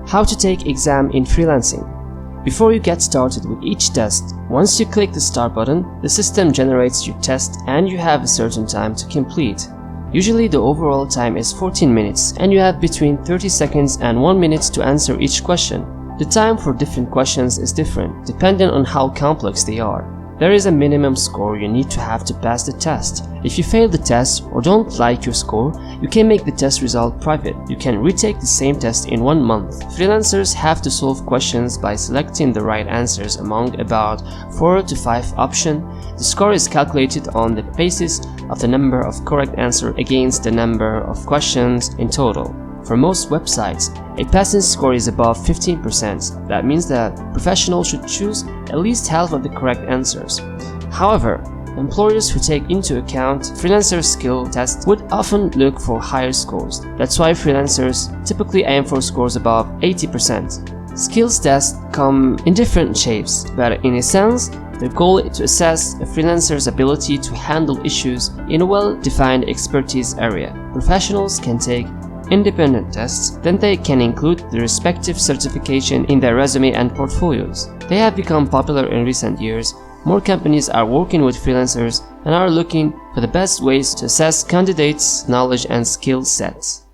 How to take exam in freelancing. Before you get started with each test, once you click the start button, the system generates your test and you have a certain time to complete. Usually the overall time is 14 minutes and you have between 30 seconds and 1 minute to answer each question. The time for different questions is different, depending on how complex they are. There is a minimum score you need to have to pass the test. If you fail the test or don't like your score, you can make the test result private. You can retake the same test in 1 month. Freelancers have to solve questions by selecting the right answers among about 4 to 5 options. The score is calculated on the basis of the number of correct answers against the number of questions in total. For most websites, a passing score is above 15%. That means that professionals should choose at least half of the correct answers. However, employers who take into account freelancer skill tests would often look for higher scores. That's why freelancers typically aim for scores above 80%. Skills tests come in different shapes, but in a sense, the goal is to assess a freelancer's ability to handle issues in a well-defined expertise area. Professionals can take independent tests, then they can include the respective certification in their resume and portfolios. They have become popular in recent years. More companies are working with freelancers and are looking for the best ways to assess candidates' knowledge and skill sets.